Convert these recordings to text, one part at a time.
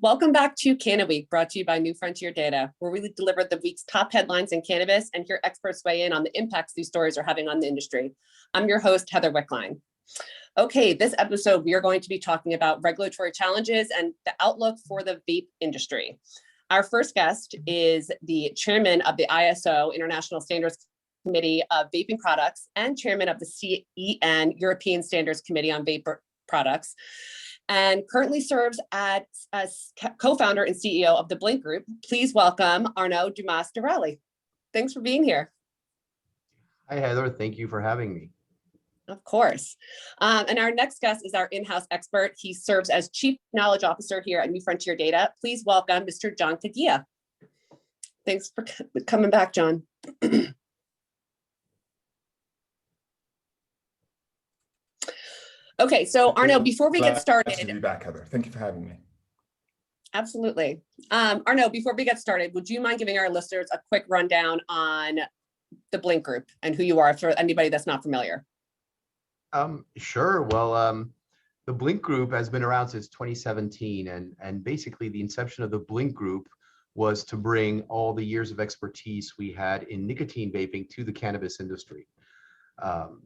Welcome back to CannaWeek, brought to you by New Frontier Data, where we deliver the week's top headlines in cannabis and hear experts weigh in on the impacts these stories are having on the industry. I'm your host, Heather Wickline. Okay, this episode, we are going to be talking about regulatory challenges and the outlook for the vape industry. Our first guest is the chairman of the ISO, International Standards Committee of Vaping Products, and chairman of the CEN, European Standards Committee on Vape Products, and currently serves as co-founder and CEO of the Blinc Group. Please welcome Arnaud Dumas de Rauly. Thanks for being here. Hi, Heather. Thank you for having me. Of course. And our next guest is our in-house expert. He serves as Chief Knowledge Officer here at New Frontier Data. Please welcome Mr. John Kagia. Thanks for coming back, John. Okay, so Arnaud, before we get started. Glad to be back, Heather. Thank you for having me. Absolutely. Arnaud, before we get started, would you mind giving our listeners a quick rundown on the Blinc Group and who you are for anybody that's not familiar? Sure. Well, the Blinc Group has been around since 2017, and basically the inception of the Blinc Group was to bring all the years of expertise we had in nicotine vaping to the cannabis industry.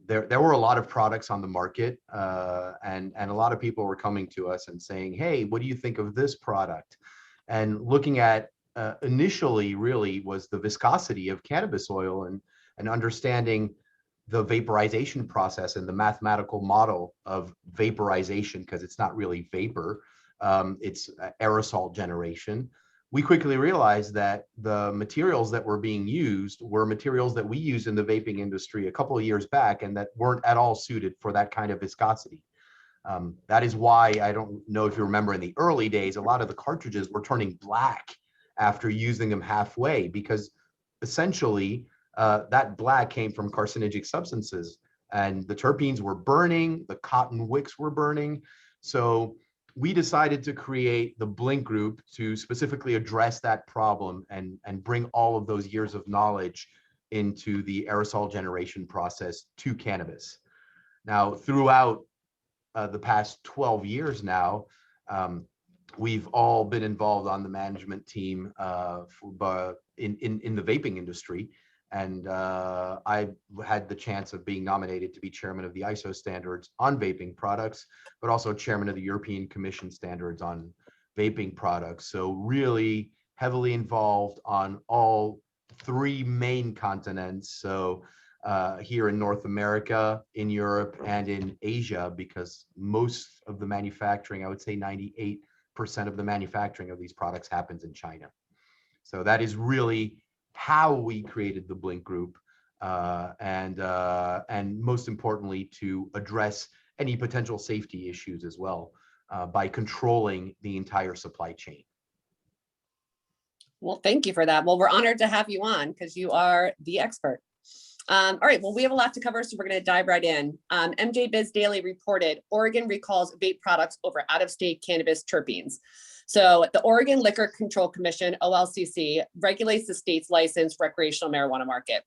There were a lot of products on the market, and a lot of people were coming to us and saying, hey, what do you think of this product? And looking at initially really was the viscosity of cannabis oil and understanding the vaporization process and the mathematical model of vaporization, because it's not really vapor, it's aerosol generation. We quickly realized that the materials that were being used were materials that we used in the vaping industry a couple of years back and that weren't at all suited for that kind of viscosity. That is why, I don't know if you remember in the early days, a lot of the cartridges were turning black after using them halfway, because essentially that black came from carcinogenic substances and the terpenes were burning, the cotton wicks were burning. So we decided to create the Blinc Group to specifically address that problem and bring all of those years of knowledge into the aerosol generation process to cannabis. Now, throughout the past 12 years now, we've all been involved on the management team in the vaping industry. And I had the chance of being nominated to be chairman of the ISO standards on vaping products, but also chairman of the European Commission standards on vaping products. So really heavily involved on all three main continents. So here in North America, in Europe, and in Asia, because most of the manufacturing, I would say 98% of the manufacturing of these products happens in China. So that is really how we created the Blinc Group, and most importantly, to address any potential safety issues as well by controlling the entire supply chain. Well, thank you for that. Well, we're honored to have you on because you are the expert. All right, well, we have a lot to cover, so we're going to dive right in. MJ Biz Daily reported Oregon recalls vape products over out-of-state cannabis terpenes. So the Oregon Liquor Control Commission, OLCC, regulates the state's licensed recreational marijuana market.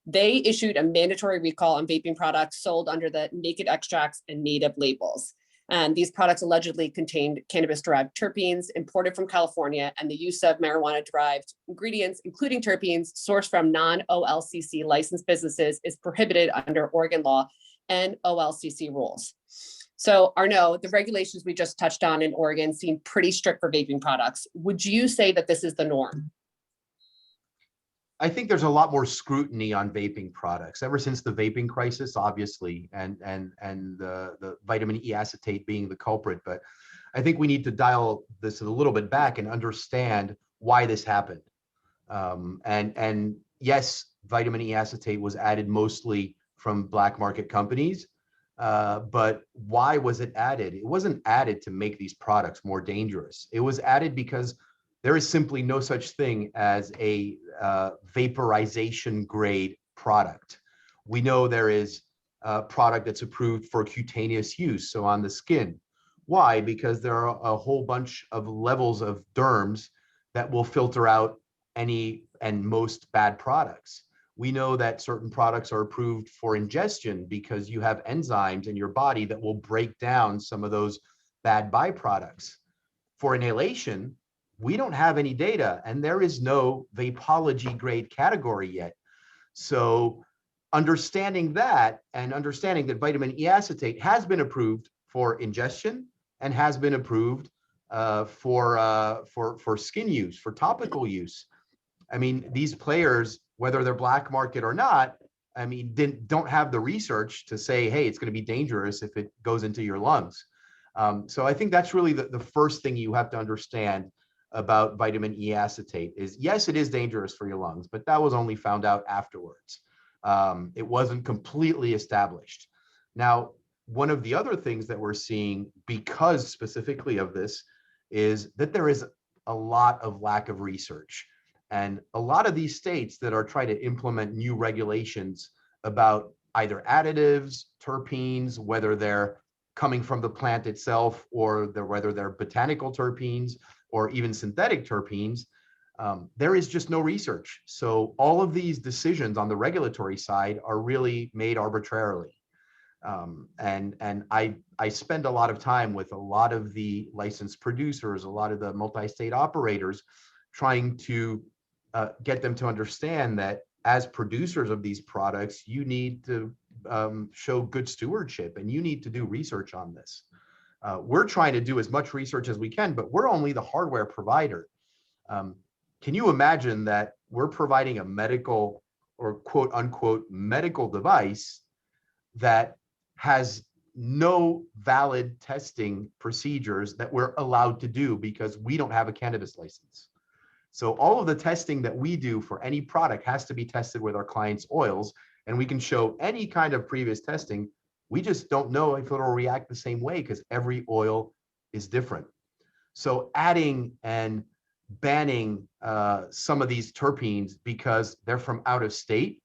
They issued a mandatory recall on vaping products sold under the naked extracts and native labels. And these products allegedly contained cannabis-derived terpenes imported from California, and the use of marijuana-derived ingredients, including terpenes, sourced from non-OLCC licensed businesses is prohibited under Oregon law and OLCC rules. So Arnaud, the regulations we just touched on in Oregon seem pretty strict for vaping products. Would you say that this is the norm? I think there's a lot more scrutiny on vaping products ever since the vaping crisis, obviously, and the vitamin E acetate being the culprit. But I think we need to dial this a little bit back and understand why this happened. And yes, vitamin E acetate was added mostly from black market companies. But why was it added? It wasn't added to make these products more dangerous. It was added because there is simply no such thing as a vaporization grade product. We know there is a product that's approved for cutaneous use, so on the skin. Why? Because there are a whole bunch of levels of derms that will filter out any and most bad products. We know that certain products are approved for ingestion because you have enzymes in your body that will break down some of those bad byproducts. For inhalation, we don't have any data, and there is no vapology grade category yet. So understanding that and understanding that vitamin E acetate has been approved for ingestion and has been approved for skin use, for topical use. I mean, these players, whether they're black market or not, I mean, don't have the research to say, hey, it's going to be dangerous if it goes into your lungs. So I think that's really the first thing you have to understand about vitamin E acetate is, yes, it is dangerous for your lungs, but that was only found out afterwards. It wasn't completely established. Now, one of the other things that we're seeing because specifically of this is that there is a lot of lack of research. And a lot of these states that are trying to implement new regulations about either additives, terpenes, whether they're coming from the plant itself or whether they're botanical terpenes or even synthetic terpenes, there is just no research. So all of these decisions on the regulatory side are really made arbitrarily. And I spend a lot of time with a lot of the licensed producers, a lot of the multi-state operators, trying to get them to understand that as producers of these products, you need to show good stewardship and you need to do research on this. We're trying to do as much research as we can, but we're only the hardware provider. Can you imagine that we're providing a medical or quote unquote medical device that has no valid testing procedures that we're allowed to do because we don't have a cannabis license? So all of the testing that we do for any product has to be tested with our clients' oils, and we can show any kind of previous testing. We just don't know if it'll react the same way because every oil is different. So adding and banning some of these terpenes because they're from out of state,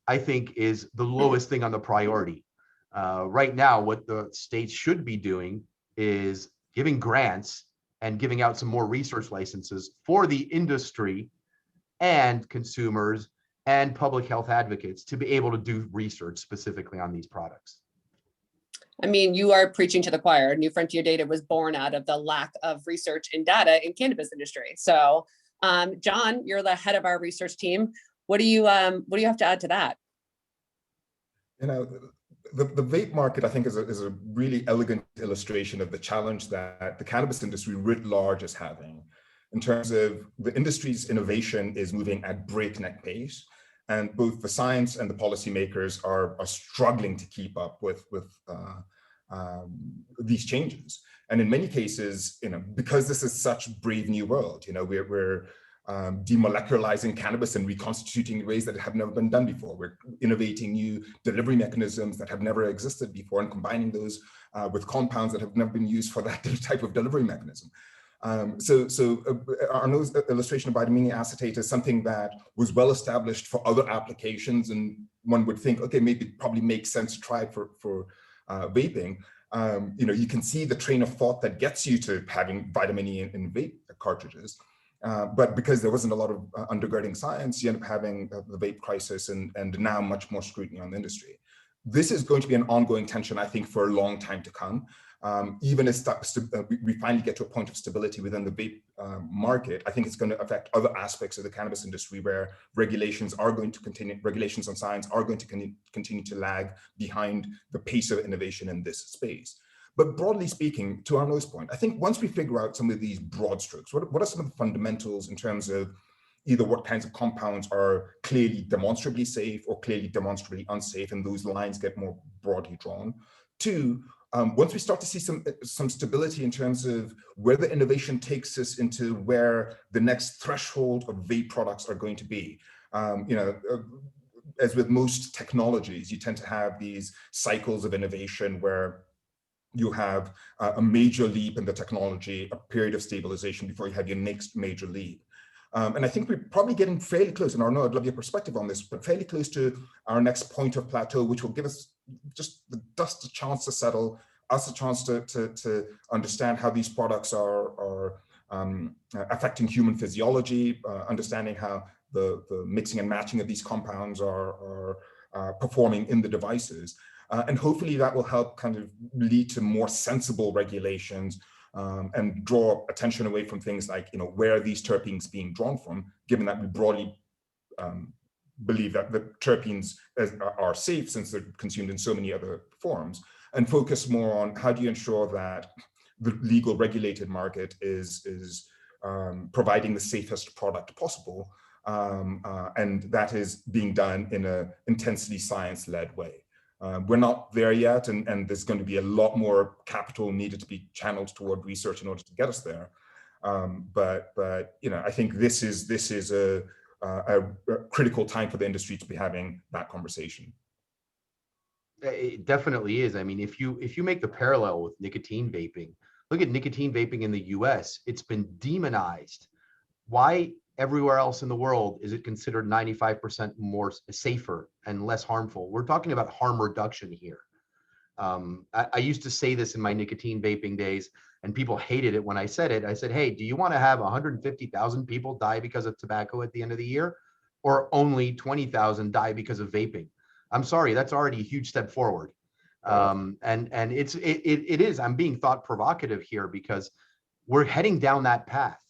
I think is the lowest thing on the priority. Right now, what the states should be doing is giving grants and giving out some more research licenses for the industry and consumers and public health advocates to be able to do research specifically on these products. I mean, you are preaching to the choir. New Frontier Data was born out of the lack of research and data in cannabis industry. So, John, you're the head of our research team. What do you have to add to that? You know, the vape market, I think, is a really elegant illustration of the challenge that the cannabis industry writ large is having in terms of the industry's innovation is moving at breakneck pace. And both the science and the policymakers are struggling to keep up with these changes. And in many cases, you know, because this is such a brave new world, you know, we're demolecularizing cannabis and reconstituting in ways that have never been done before. We're innovating new delivery mechanisms that have never existed before and combining those with compounds that have never been used for that type of delivery mechanism. Arnaud's illustration of vitamin E acetate is something that was well established for other applications, and one would think, okay, maybe it probably makes sense to try it for vaping. You know, you can see the train of thought that gets you to having vitamin E in vape cartridges. But because there wasn't a lot of undergirding science, you end up having the vape crisis and now much more scrutiny on the industry. This is going to be an ongoing tension, I think, for a long time to come. Even as we finally get to a point of stability within the vape market, I think it's going to affect other aspects of the cannabis industry where regulations are going to continue, regulations on science are going to continue to lag behind the pace of innovation in this space. But broadly speaking, to Arnaud's point, I think once we figure out some of these broad strokes, what are some of the fundamentals in terms of either what kinds of compounds are clearly demonstrably safe or clearly demonstrably unsafe, and those lines get more broadly drawn. Two, once we start to see some stability in terms of where the innovation takes us into where the next threshold of vape products are going to be, you know, as with most technologies, you tend to have these cycles of innovation where you have a major leap in the technology, a period of stabilization before you have your next major leap. And I think we're probably getting fairly close, and Arnaud, I'd love your perspective on this, but fairly close to our next point of plateau, which will give us just the dust a chance to settle, us a chance to understand how these products are affecting human physiology, understanding how the mixing and matching of these compounds are performing in the devices. And hopefully that will help kind of lead to more sensible regulations, and draw attention away from things like, where are these terpenes being drawn from, given that we broadly believe that the terpenes are safe since they're consumed in so many other forms, and focus more on how do you ensure that the legal regulated market is providing the safest product possible, and that is being done in an intensely science-led way. We're not there yet, and there's going to be a lot more capital needed to be channeled toward research in order to get us there. But I think this is a critical time for the industry to be having that conversation. It definitely is. I mean, if you make the parallel with nicotine vaping, look at nicotine vaping in the US. It's been demonized. Why everywhere else in the world is it considered 95% more safer and less harmful? We're talking about harm reduction here. I used to say this in my nicotine vaping days, and people hated it when I said it. I said, hey, do you want to have 150,000 people die because of tobacco at the end of the year, or only 20,000 die because of vaping? I'm sorry, that's already a huge step forward. And it is, I'm being thought provocative here because we're heading down that path.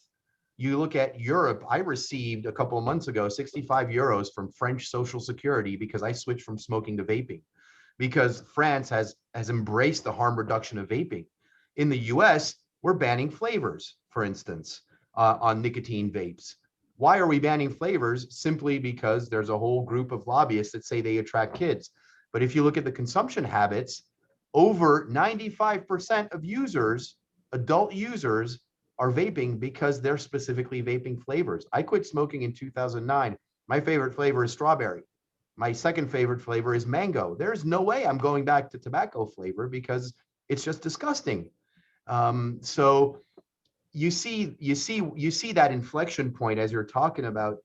You look at Europe, I received a couple of months ago, 65 euros from French Social Security because I switched from smoking to vaping, because France has embraced the harm reduction of vaping. In the US, we're banning flavors, for instance, on nicotine vapes. Why are we banning flavors? Simply because there's a whole group of lobbyists that say they attract kids. But if you look at the consumption habits, over 95% of users, adult users, are vaping because they're specifically vaping flavors. I quit smoking in 2009. My favorite flavor is strawberry. My second favorite flavor is mango. There's no way I'm going back to tobacco flavor because it's just disgusting. So you see that inflection point as you're talking about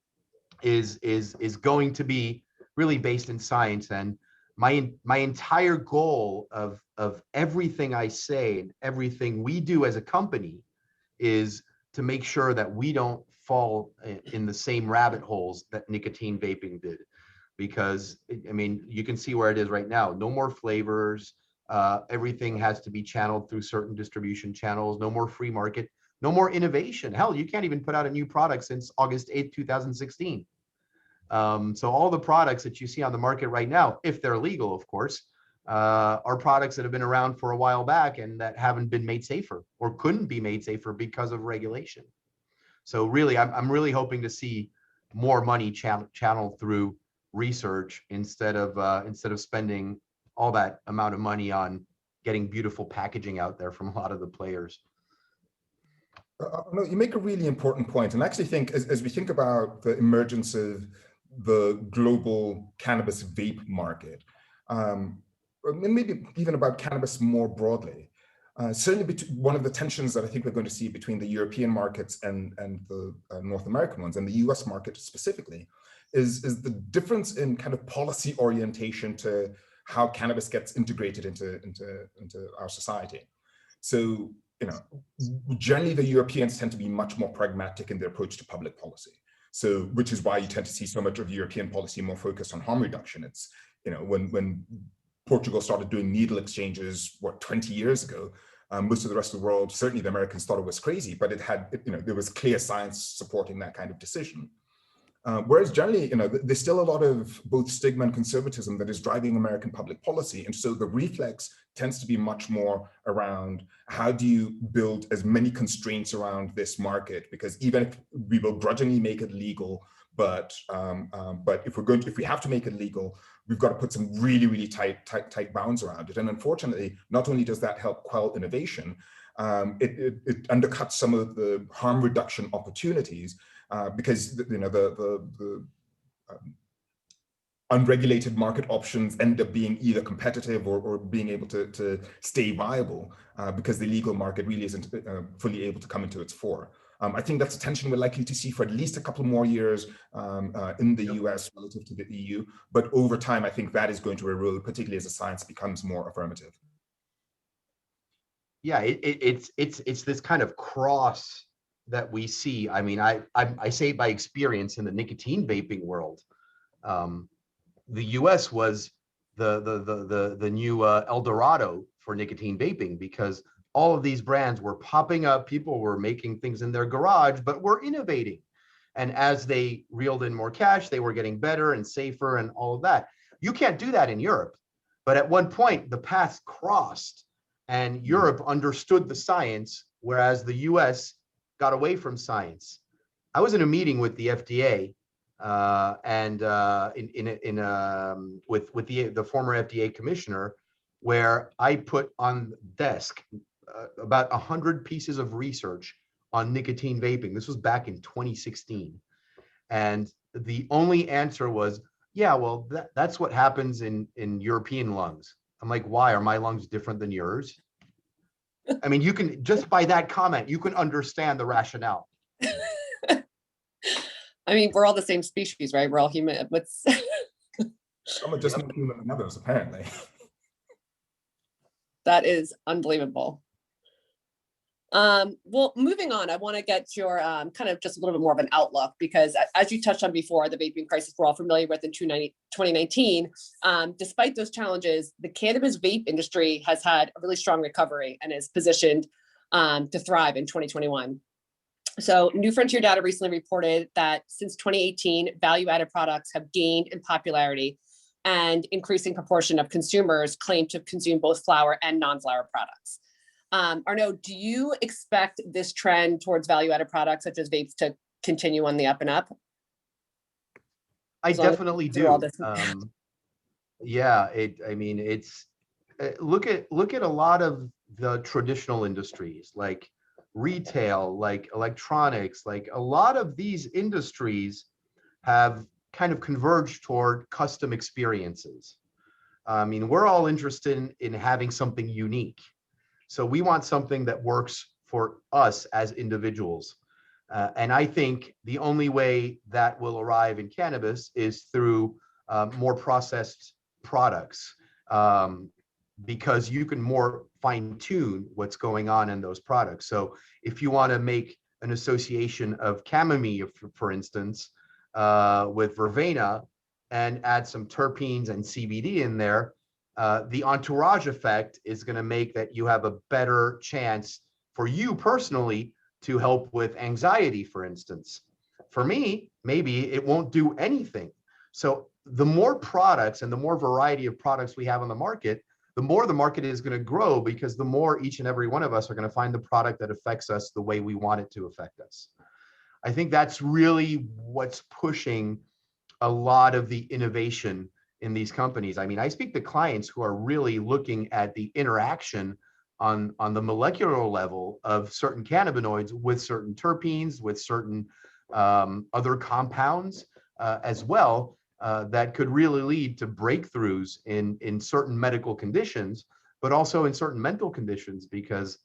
is going to be really based in science. And my entire goal of everything I say and everything we do as a company is to make sure that we don't fall in the same rabbit holes that nicotine vaping did. Because, I mean, you can see where it is right now. No more flavors. Everything has to be channeled through certain distribution channels. No more free market. No more innovation. Hell, you can't even put out a new product since August 8th, 2016. So all the products that you see on the market right now, if they're legal, of course, are products that have been around for a while back and that haven't been made safer or couldn't be made safer because of regulation. So really, I'm really hoping to see more money channeled through research instead of spending all that amount of money on getting beautiful packaging out there from a lot of the players. No, you make a really important point, and I actually think as we think about the emergence of the global cannabis vape market, and maybe even about cannabis more broadly, certainly one of the tensions that I think we're going to see between the European markets and the North American ones, and the US market specifically, is the difference in kind of policy orientation to how cannabis gets integrated into our society. So, generally the Europeans tend to be much more pragmatic in their approach to public policy. So, which is why you tend to see so much of European policy more focused on harm reduction. It's, when Portugal started doing needle exchanges, 20 years ago, most of the rest of the world, certainly the Americans, thought it was crazy, but there was clear science supporting that kind of decision. Whereas generally, there's still a lot of both stigma and conservatism that is driving American public policy. And so the reflex tends to be much more around how do you build as many constraints around this market? Because even if we will grudgingly make it legal, but if we have to make it legal, we've got to put some really, really tight bounds around it. And unfortunately, not only does that help quell innovation, it undercuts some of the harm reduction opportunities. Because the unregulated market options end up being either competitive or being able to stay viable because the legal market really isn't fully able to come into its fore. I think that's a tension we're likely to see for at least a couple more years in the US relative to the EU. But over time, I think that is going to erode, particularly as the science becomes more affirmative. Yeah, it's this kind of cross that we see. I mean, I say by experience in the nicotine vaping world, the US was the new El Dorado for nicotine vaping, because all of these brands were popping up. People were making things in their garage, but were innovating. And as they reeled in more cash, they were getting better and safer and all of that. You can't do that in Europe. But at one point, the paths crossed and Europe understood the science, whereas the US got away from science. I was in a meeting with the FDA with the former FDA commissioner, where I put on the desk about 100 pieces of research on nicotine vaping. This was back in 2016. And the only answer was, yeah, well, that's what happens in European lungs. I'm like, why? Are my lungs different than yours? I mean, you can, just by that comment, you can understand the rationale. I mean, we're all the same species, right? We're all human. Some are just more human than others, apparently. That is unbelievable. Well, moving on, I want to get your kind of just a little bit more of an outlook, because as you touched on before, the vaping crisis we're all familiar with in 2019, despite those challenges, the cannabis vape industry has had a really strong recovery and is positioned to thrive in 2021. So New Frontier data recently reported that since 2018, value-added products have gained in popularity, and increasing proportion of consumers claim to consume both flower and non-flower products. Arnaud, do you expect this trend towards value-added products such as vapes to continue on the up and up? I definitely do. Yeah, look at a lot of the traditional industries, like retail, like electronics, like a lot of these industries have kind of converged toward custom experiences. I mean, we're all interested in having something unique. So we want something that works for us as individuals. And I think the only way that will arrive in cannabis is through more processed products, because you can more fine tune what's going on in those products. So if you want to make an association of chamomile, for instance, with verbena, and add some terpenes and CBD in there, the entourage effect is going to make that you have a better chance for you personally to help with anxiety, for instance. For me, maybe it won't do anything. So the more products and the more variety of products we have on the market, the more the market is going to grow, because the more each and every one of us are going to find the product that affects us the way we want it to affect us. I think that's really what's pushing a lot of the innovation in these companies. I mean, I speak to clients who are really looking at the interaction on the molecular level of certain cannabinoids with certain terpenes, with certain other compounds as well, that could really lead to breakthroughs in certain medical conditions, but also in certain mental conditions, because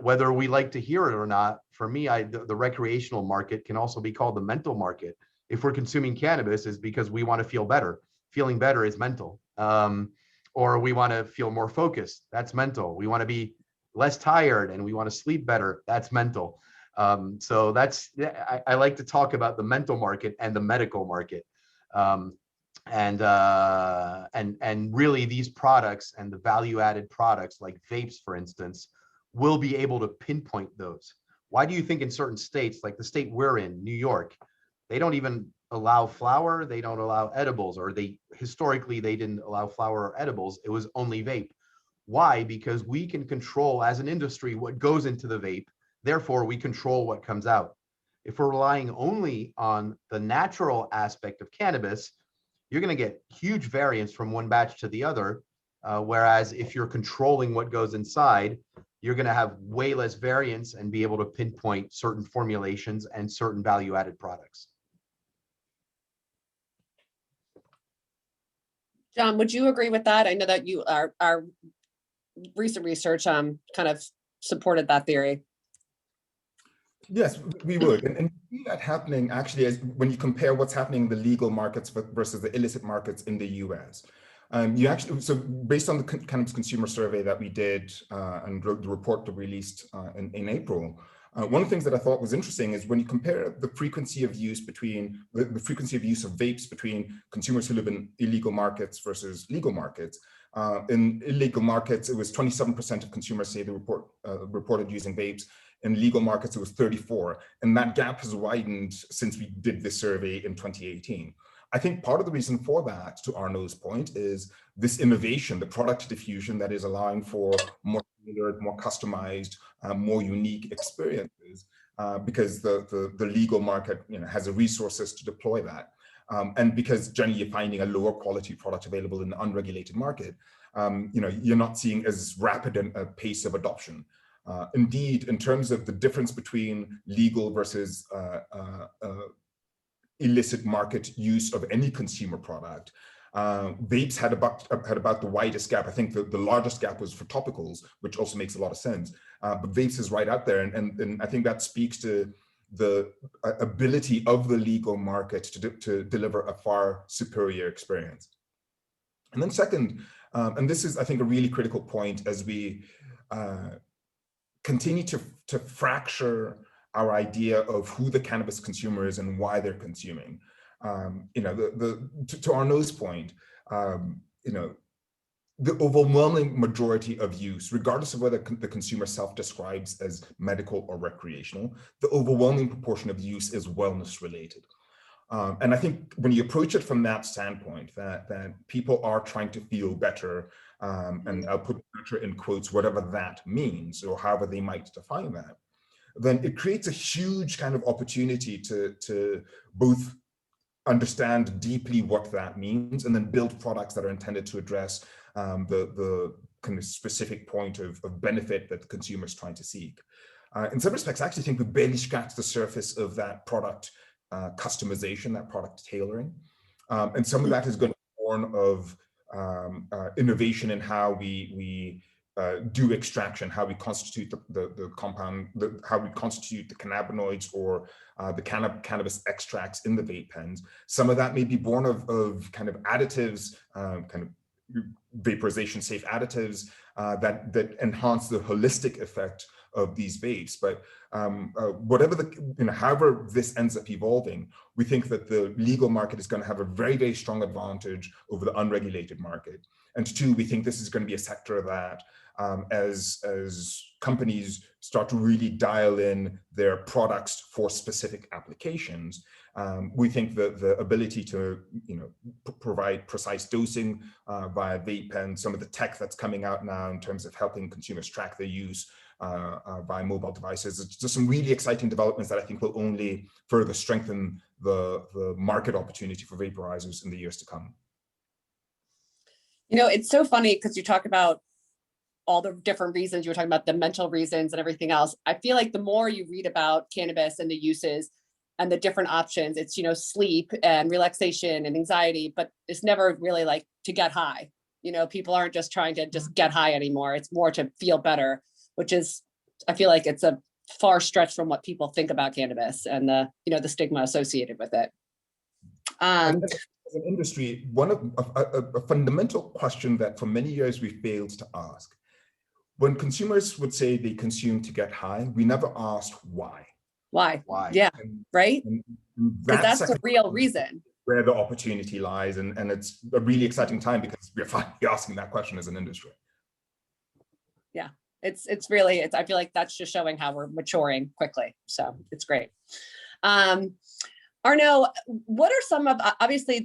whether we like to hear it or not, for me, the recreational market can also be called the mental market. If we're consuming cannabis, is because we want to feel better. Feeling better is mental. Or we want to feel more focused. That's mental. We want to be less tired and we want to sleep better. That's mental. So I like to talk about the mental market and the medical market. And really these products and the value-added products like vapes, for instance, will be able to pinpoint those. Why do you think in certain states, like the state we're in, New York, they don't even allow flower, they don't allow edibles, or historically they didn't allow flower or edibles, it was only vape. Why? Because we can control as an industry what goes into the vape, therefore we control what comes out. If we're relying only on the natural aspect of cannabis, you're going to get huge variance from one batch to the other, whereas if you're controlling what goes inside, you're going to have way less variance and be able to pinpoint certain formulations and certain value-added products. John, would you agree with that? I know that you our recent research kind of supported that theory. Yes, we would. And we see that happening actually as when you compare what's happening in the legal markets versus the illicit markets in the US. So based on the Cannabis Consumer survey that we did and the report that we released in April, one of the things that I thought was interesting is when you compare the frequency of use between the frequency of use of vapes between consumers who live in illegal markets versus legal markets, In illegal markets, it was 27% of consumers say they reported using vapes. In legal markets, it was 34%. And that gap has widened since we did this survey in 2018. I think part of the reason for that, to Arnaud's point, is this innovation, the product diffusion that is allowing for more tailored, more customized, more unique experiences, because the legal market has the resources to deploy that. And because generally you're finding a lower quality product available in the unregulated market, you're not seeing as rapid a pace of adoption. Indeed, in terms of the difference between legal versus illicit market use of any consumer product, vapes had about the widest gap. I think the largest gap was for topicals, which also makes a lot of sense. But vapes is right out there, and I think that speaks to the ability of the legal market to deliver a far superior experience. And then second, and this is, I think, a really critical point as we continue to fracture our idea of who the cannabis consumer is and why they're consuming. To Arnaud's point, the overwhelming majority of use, regardless of whether the consumer self-describes as medical or recreational, the overwhelming proportion of use is wellness related. And I think when you approach it from that standpoint, that people are trying to feel better, and I'll put better in quotes, whatever that means, or however they might define that, then it creates a huge kind of opportunity to both understand deeply what that means and then build products that are intended to address the kind of specific point of benefit that the consumer is trying to seek. In some respects, I actually think we barely scratched the surface of that product customization, that product tailoring. And some of that is going to be born of innovation in how we do extraction, how we constitute the compound, how we constitute the cannabinoids or the cannabis extracts in the vape pens. Some of that may be born of kind of additives, kind of vaporization safe additives that enhance the holistic effect of these vapes. But whatever however this ends up evolving, we think that the legal market is going to have a very, very strong advantage over the unregulated market. And two, we think this is going to be a sector that as companies start to really dial in their products for specific applications, we think that the ability to provide precise dosing via vape pen, some of the tech that's coming out now in terms of helping consumers track their use via mobile devices, it's just some really exciting developments that I think will only further strengthen the market opportunity for vaporizers in the years to come. It's so funny because you talk about all the different reasons. You were talking about the mental reasons and everything else. I feel like the more you read about cannabis and the uses and the different options, it's, sleep and relaxation and anxiety, but it's never really like to get high. People aren't just trying to just get high anymore. It's more to feel better, which is, I feel like it's a far stretch from what people think about cannabis and the stigma associated with it. As an industry, one of a fundamental question that for many years we failed to ask, when consumers would say they consume to get high, we never asked why. Why? Yeah, right? Because that's the real reason. Where the opportunity lies, and it's a really exciting time because we're finally asking that question as an industry. Yeah, it's really, I feel like that's just showing how we're maturing quickly. So it's great. Arnaud, what are some of, obviously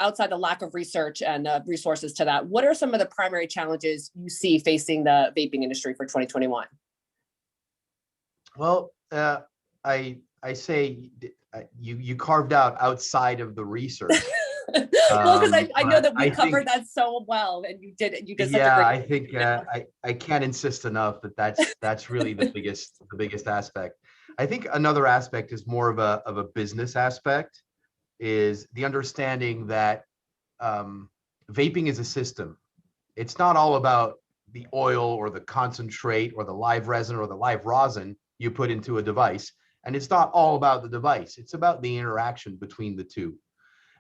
outside the lack of research and resources to that, what are some of the primary challenges you see facing the vaping industry for 2021? Well, I say you carved out outside of the research. Well, because I know that we covered that so well, and you did such a great I think I can't insist enough that that's really the biggest aspect. I think another aspect is more of a business aspect, is the understanding that vaping is a system. It's not all about the oil or the concentrate or the live resin or the live rosin you put into a device. And it's not all about the device. It's about the interaction between the two.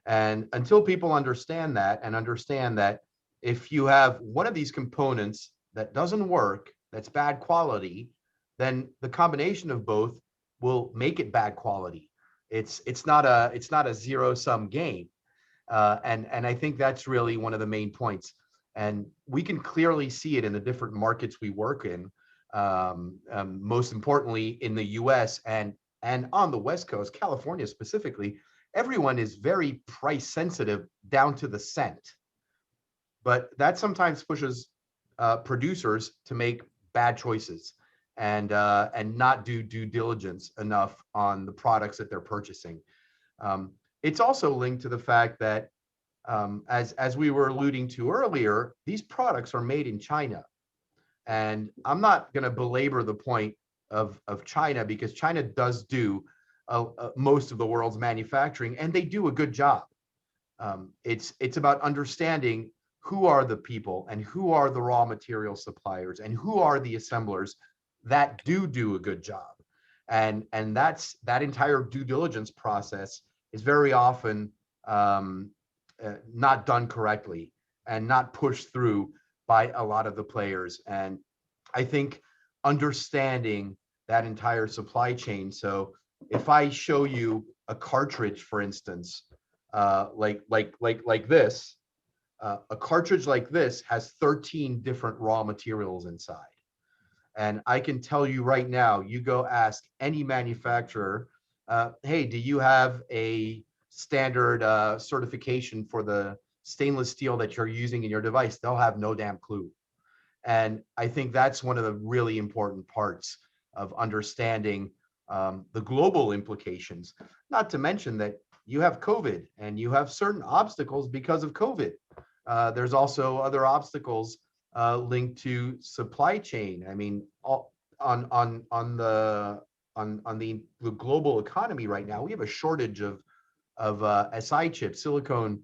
And until people understand that, and understand that if you have one of these components that doesn't work, that's bad quality, then the combination of both will make it bad quality. It's not a zero-sum game. And I think that's really one of the main points. And we can clearly see it in the different markets we work in, most importantly in the US and on the West Coast, California specifically. Everyone is very price sensitive down to the cent. But that sometimes pushes producers to make bad choices and not do due diligence enough on the products that they're purchasing. It's also linked to the fact that, as we were alluding to earlier, these products are made in China. And I'm not going to belabor the point of China, because China does do most of the world's manufacturing, and they do a good job. It's about understanding who are the people and who are the raw material suppliers and who are the assemblers that do a good job. And that entire due diligence process is very often not done correctly and not pushed through by a lot of the players. And I think understanding that entire supply chain. So if I show you a cartridge, for instance, like this, a cartridge like this has 13 different raw materials inside. And I can tell you right now, you go ask any manufacturer, hey, do you have a standard certification for the stainless steel that you're using in your device? They'll have no damn clue. And I think that's one of the really important parts of understanding the global implications, not to mention that you have COVID and you have certain obstacles because of COVID. There's also other obstacles linked to supply chain. I mean, on the global economy right now, we have a shortage of SI chips, silicone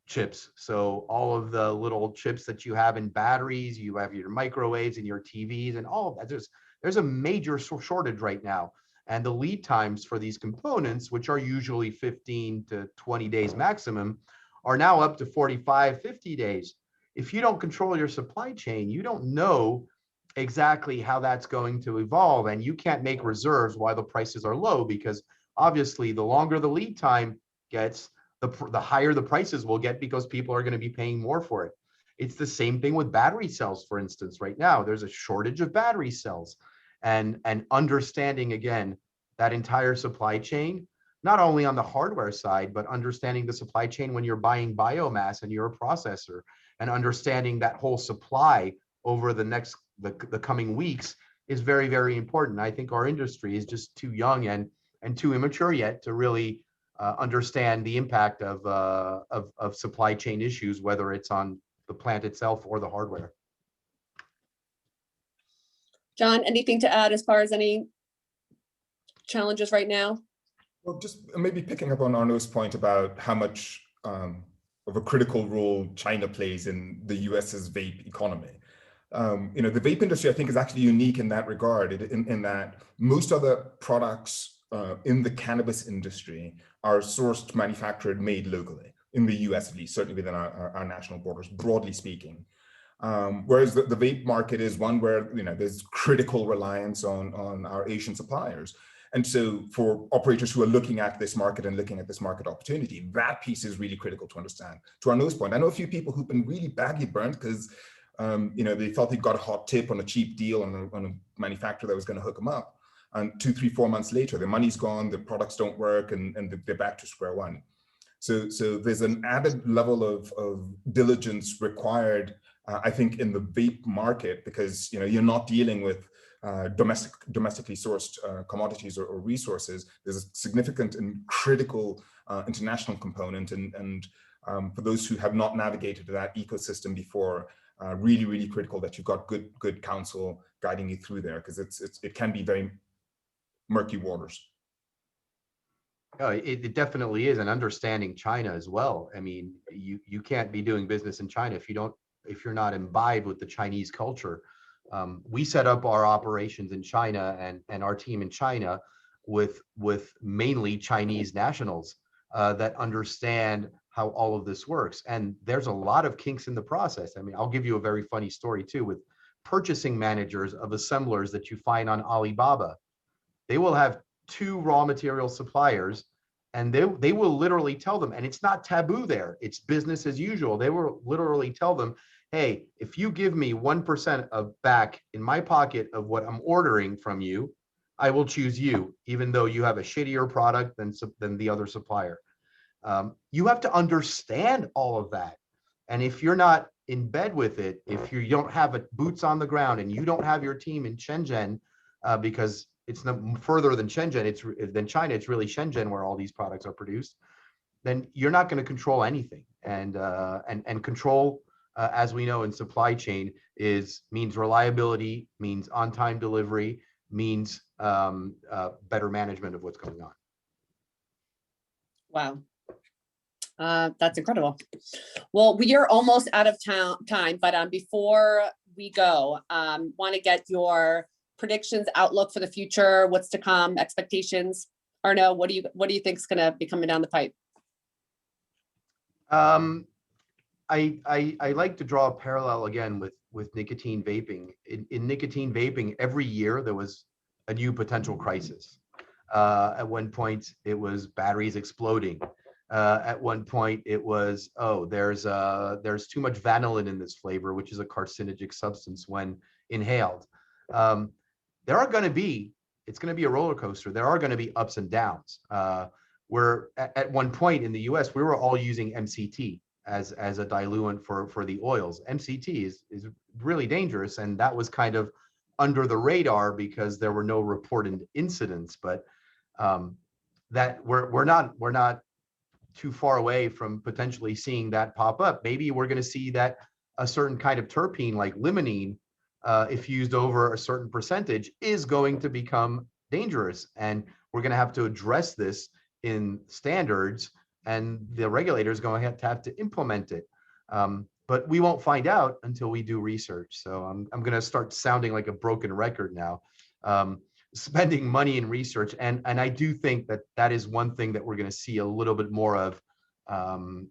chips. So all of the little chips that you have in batteries, you have your microwaves and your TVs and all of that. There's a major shortage right now. And the lead times for these components, which are usually 15 to 20 days maximum, are now up to 45, 50 days. If you don't control your supply chain, you don't know exactly how that's going to evolve, and you can't make reserves while the prices are low, because obviously the longer the lead time gets, the higher the prices will get, because people are going to be paying more for it. It's the same thing with battery cells, for instance. Right now, there's a shortage of battery cells, and understanding, again, that entire supply chain, not only on the hardware side, but understanding the supply chain when you're buying biomass and you're a processor, and understanding that whole supply over the coming weeks is very, very important. I think our industry is just too young and too immature yet to really understand the impact of supply chain issues, whether it's on the plant itself or the hardware. John, anything to add as far as any challenges right now? Well, just maybe picking up on Arnaud's point about how much of a critical role China plays in the US's vape economy. The vape industry, I think, is actually unique in that regard, in that most other products in the cannabis industry are sourced, manufactured, made locally, in the US at least, certainly within our national borders, broadly speaking. Whereas the vape market is one where there's critical reliance on our Asian suppliers. And so for operators who are looking at this market and looking at this market opportunity, that piece is really critical to understand. To Arnaud's point, I know a few people who've been really badly burnt because they thought they got a hot tip on a cheap deal on a manufacturer that was going to hook them up. And 2, 3, 4 months later, their money's gone, the products don't work, and they're back to square one. So there's an added level of diligence required, I think, in the vape market, because you're not dealing with domestically sourced commodities or resources. There's a significant and critical international component, and for those who have not navigated that ecosystem before, really, really critical that you've got good counsel guiding you through there, because it can be very murky waters. It definitely is, and understanding China as well. I mean, you can't be doing business in China if you're not imbibed with the Chinese culture. We set up our operations in China and our team in China with mainly Chinese nationals that understand how all of this works. And there's a lot of kinks in the process. I mean, I'll give you a very funny story too, with purchasing managers of assemblers that you find on Alibaba. They will have 2 raw material suppliers, and they will literally tell them, and it's not taboo there, it's business as usual. They will literally tell them, hey, if you give me 1% of back in my pocket of what I'm ordering from you, I will choose you, even though you have a shittier product than the other supplier. You have to understand all of that. And if you're not in bed with it, if you don't have boots on the ground and you don't have your team in Shenzhen, because it's not further than Shenzhen, than China, it's really Shenzhen where all these products are produced, then you're not going to control anything. And control, as we know in supply chain, means reliability, means on-time delivery, means better management of what's going on. Wow. That's incredible. Well, we are almost out of time, but before we go, want to get your predictions, outlook for the future, what's to come, expectations. Arnaud, what do you think is going to be coming down the pipe? I like to draw a parallel again with nicotine vaping. In nicotine vaping, every year there was a new potential crisis. At one point, it was batteries exploding. At one point, it was, oh, there's too much vanillin in this flavor, which is a carcinogenic substance when inhaled. It's going to be a roller coaster. There are going to be ups and downs. Where at one point in the US, we were all using MCT as a diluent for the oils. MCT is really dangerous, and that was kind of under the radar because there were no reported incidents. But that we're not too far away from potentially seeing that pop up. Maybe we're going to see that a certain kind of terpene like limonene, if used over a certain percentage, is going to become dangerous, and we're going to have to address this in standards, and the regulator is going to have to implement it. But we won't find out until we do research. So I'm going to start sounding like a broken record now. Spending money in research, and I do think that is one thing that we're going to see a little bit more of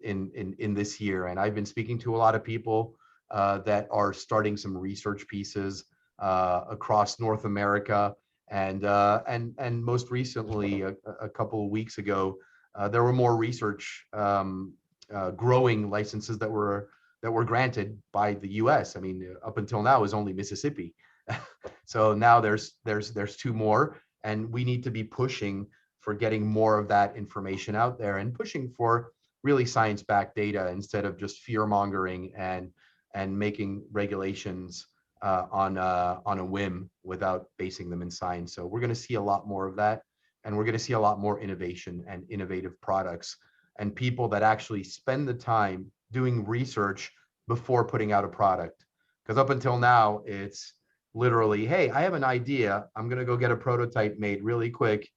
in this year. And I've been speaking to a lot of people that are starting some research pieces across North America, and most recently, a couple of weeks ago, there were more research growing licenses that were granted by the U.S. I mean, up until now, it was only Mississippi. So now there's two more, and we need to be pushing for getting more of that information out there and pushing for really science-backed data instead of just fear-mongering and making regulations on a whim without basing them in science. So we're going to see a lot more of that, and we're going to see a lot more innovation and innovative products and people that actually spend the time doing research before putting out a product. Because up until now, it's literally, hey, I have an idea. I'm going to go get a prototype made really quick.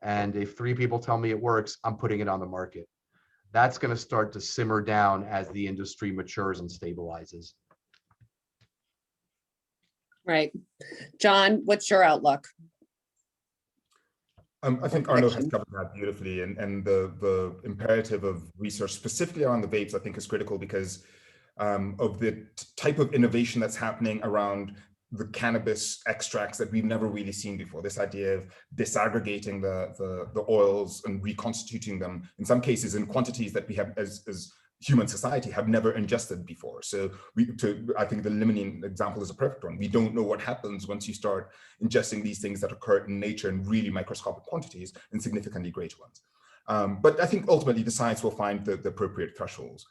And if 3 people tell me it works, I'm putting it on the market. That's going to start to simmer down as the industry matures and stabilizes. Right. John, what's your outlook? I think Arnaud has covered that beautifully, and the imperative of research, specifically around the vapes, I think is critical because of the type of innovation that's happening around the cannabis extracts that we've never really seen before. This idea of disaggregating the oils and reconstituting them, in some cases in quantities that we have as human society have never ingested before. So I think the limonene example is a perfect one. We don't know what happens once you start ingesting these things that occur in nature in really microscopic quantities and significantly greater ones. But I think ultimately the science will find the appropriate thresholds.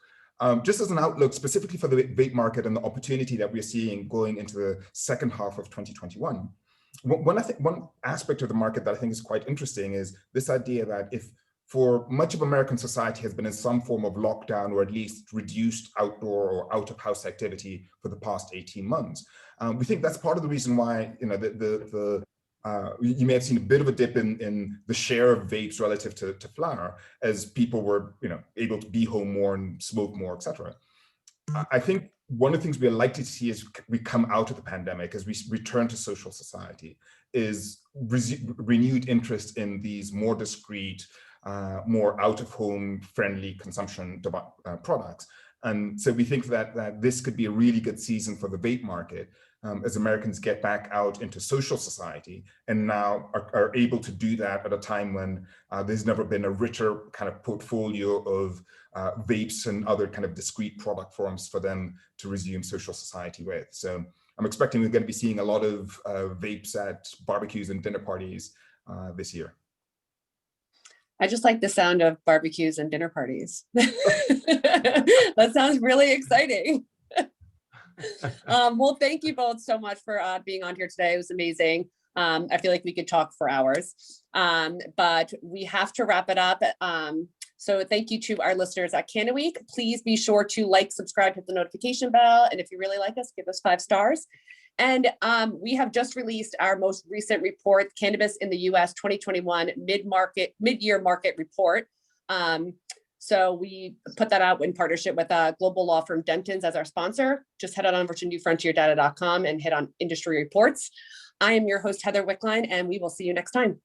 Just as an outlook specifically for the vape market and the opportunity that we're seeing going into the second half of 2021, one aspect of the market that I think is quite interesting is this idea that if for much of American society has been in some form of lockdown or at least reduced outdoor or out of house activity for the past 18 months, we think that's part of the reason why, you know, you may have seen a bit of a dip in the share of vapes relative to flower as people were, you know, able to be home more and smoke more, etc. I think one of the things we're likely to see as we come out of the pandemic, as we return to social society, is renewed interest in these more discreet, more out-of-home friendly consumption products. And so we think that this could be a really good season for the vape market as Americans get back out into social society, and now are able to do that at a time when there's never been a richer kind of portfolio of vapes and other kind of discrete product forms for them to resume social society with. So I'm expecting we're going to be seeing a lot of vapes at barbecues and dinner parties this year. I just like the sound of barbecues and dinner parties. That sounds really exciting. Well, thank you both so much for being on here today. It was amazing. I feel like we could talk for hours, but we have to wrap it up. So thank you to our listeners at CannaWeek. Please be sure to like, subscribe, hit the notification bell. And if you really like us, give us 5 stars. And we have just released our most recent report, Cannabis in the US 2021 mid-year market report. So we put that out in partnership with global law firm Dentons as our sponsor. Just head on over to newfrontieردata.com and hit on industry reports. I am your host, Heather Wickline, and we will see you next time.